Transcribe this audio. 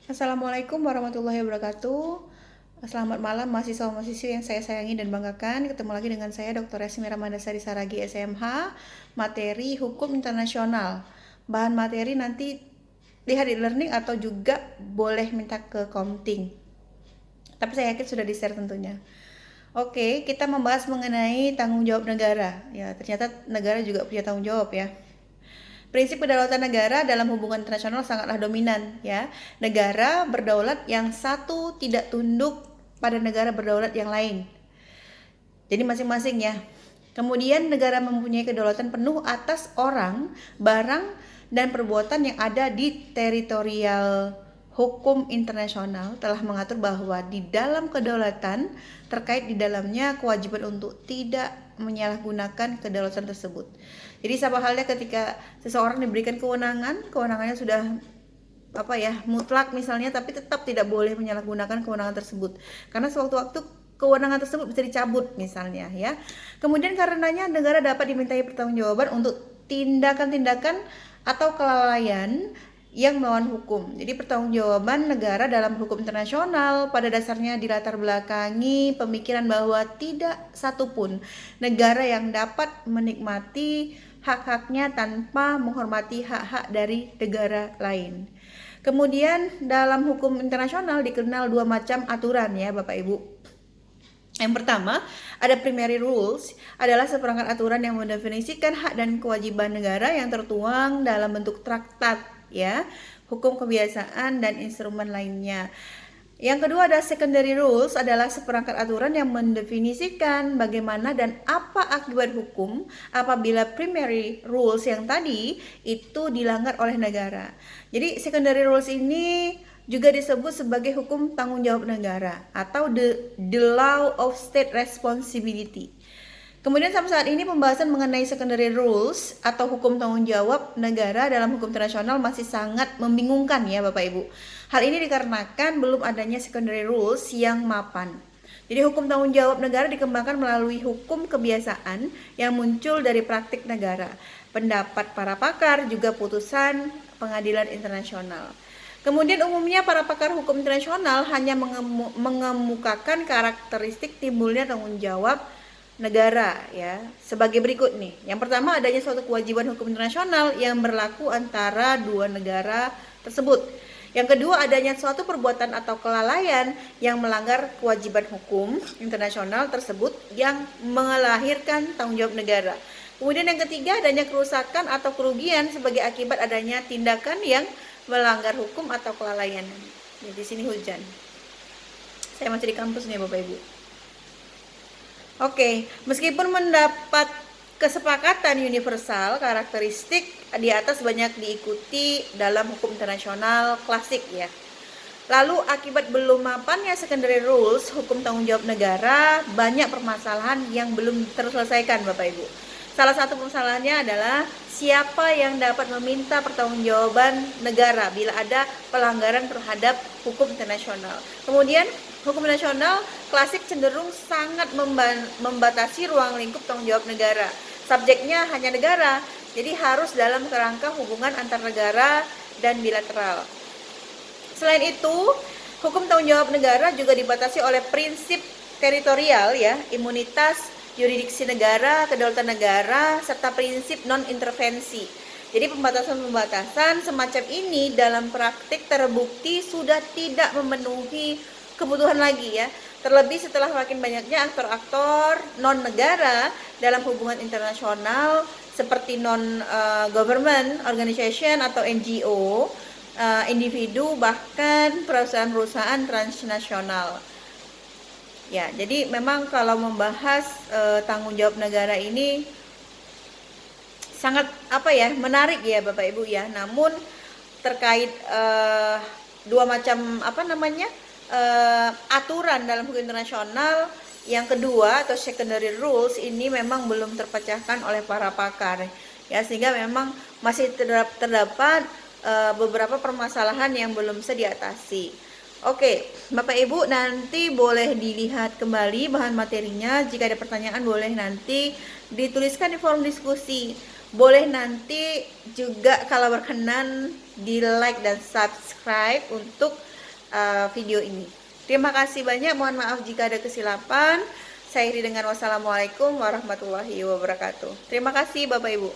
Assalamualaikum warahmatullahi wabarakatuh. Selamat malam mahasiswa-mahasiswi yang saya sayangi dan banggakan. Ketemu lagi dengan saya Dr. Yasmi Ramadasari Saragi SMH, materi Hukum Internasional. Bahan materi nanti lihat di learning atau juga boleh minta ke Komting. Tapi saya yakin sudah di-share tentunya. Oke, kita membahas mengenai tanggung jawab negara. Ya, ternyata negara juga punya tanggung jawab ya. Prinsip kedaulatan negara dalam hubungan internasional sangatlah dominan ya. Negara berdaulat yang satu tidak tunduk pada negara berdaulat yang lain. Jadi masing-masing ya. Kemudian negara mempunyai kedaulatan penuh atas orang, barang, dan perbuatan yang ada di teritorial. Hukum internasional telah mengatur bahwa di dalam kedaulatan terkait di dalamnya kewajiban untuk tidak menyalahgunakan kedaulatan tersebut. Jadi sama halnya ketika seseorang diberikan kewenangannya sudah mutlak misalnya, tapi tetap tidak boleh menyalahgunakan kewenangan tersebut. Karena sewaktu-waktu kewenangan tersebut bisa dicabut misalnya ya. Kemudian karenanya negara dapat dimintai pertanggungjawaban untuk tindakan-tindakan atau kelalaian yang melawan hukum. Jadi pertanggungjawaban negara dalam hukum internasional pada dasarnya dilatar belakangi pemikiran bahwa tidak satupun negara yang dapat menikmati hak-haknya tanpa menghormati hak-hak dari negara lain. Kemudian dalam hukum internasional dikenal dua macam aturan ya Bapak Ibu. Yang pertama, ada primary rules, adalah seperangkat aturan yang mendefinisikan hak dan kewajiban negara yang tertuang dalam bentuk traktat ya, hukum kebiasaan dan instrumen lainnya. Yang kedua ada secondary rules, adalah seperangkat aturan yang mendefinisikan bagaimana dan apa akibat hukum apabila primary rules yang tadi itu dilanggar oleh negara. Jadi secondary rules ini juga disebut sebagai hukum tanggung jawab negara atau the law of state responsibility. Kemudian sampai saat ini pembahasan mengenai secondary rules atau hukum tanggung jawab negara dalam hukum internasional masih sangat membingungkan ya Bapak Ibu. Hal ini dikarenakan belum adanya secondary rules yang mapan. Jadi hukum tanggung jawab negara dikembangkan melalui hukum kebiasaan yang muncul dari praktik negara, pendapat para pakar, juga putusan pengadilan internasional. Kemudian umumnya para pakar hukum internasional hanya mengemukakan karakteristik timbulnya tanggung jawab negara ya sebagai berikut nih. Yang pertama, adanya suatu kewajiban hukum internasional yang berlaku antara dua negara tersebut. Yang kedua, adanya suatu perbuatan atau kelalaian yang melanggar kewajiban hukum internasional tersebut yang melahirkan tanggung jawab negara. Kemudian yang ketiga, adanya kerusakan atau kerugian sebagai akibat adanya tindakan yang melanggar hukum atau kelalaian. Ya, di sini hujan. Saya masih di kampus nih Bapak Ibu. Oke, meskipun mendapat kesepakatan universal, karakteristik di atas banyak diikuti dalam hukum internasional klasik ya. Lalu akibat belum mapannya secondary rules hukum tanggung jawab negara, banyak permasalahan yang belum terselesaikan Bapak Ibu. Salah satu permasalahannya adalah siapa yang dapat meminta pertanggungjawaban negara bila ada pelanggaran terhadap hukum internasional. Kemudian hukum nasional klasik cenderung sangat membatasi ruang lingkup tanggung jawab negara. Subjeknya hanya negara, jadi harus dalam kerangka hubungan antar negara dan bilateral. Selain itu, hukum tanggung jawab negara juga dibatasi oleh prinsip teritorial ya, imunitas, yurisdiksi negara, kedaulatan negara, serta prinsip non-intervensi. Jadi pembatasan-pembatasan semacam ini dalam praktik terbukti sudah tidak memenuhi kebutuhan lagi ya. Terlebih setelah makin banyaknya aktor-aktor non-negara dalam hubungan internasional seperti non-government organization atau NGO, individu, bahkan perusahaan-perusahaan transnasional. Ya, jadi memang kalau membahas tanggung jawab negara ini sangat menarik ya Bapak Ibu ya. Namun terkait dua macam aturan dalam hukum internasional, yang kedua atau secondary rules ini memang belum terpecahkan oleh para pakar ya, sehingga memang masih terdapat beberapa permasalahan yang belum bisa diatasi. Oke, Bapak Ibu nanti boleh dilihat kembali bahan materinya. Jika ada pertanyaan boleh nanti dituliskan di forum diskusi. Boleh nanti juga kalau berkenan di like dan subscribe untuk video ini. Terima kasih banyak, mohon maaf jika ada kesilapan. Saya akhiri dengan wassalamualaikum warahmatullahi wabarakatuh. Terima kasih Bapak Ibu.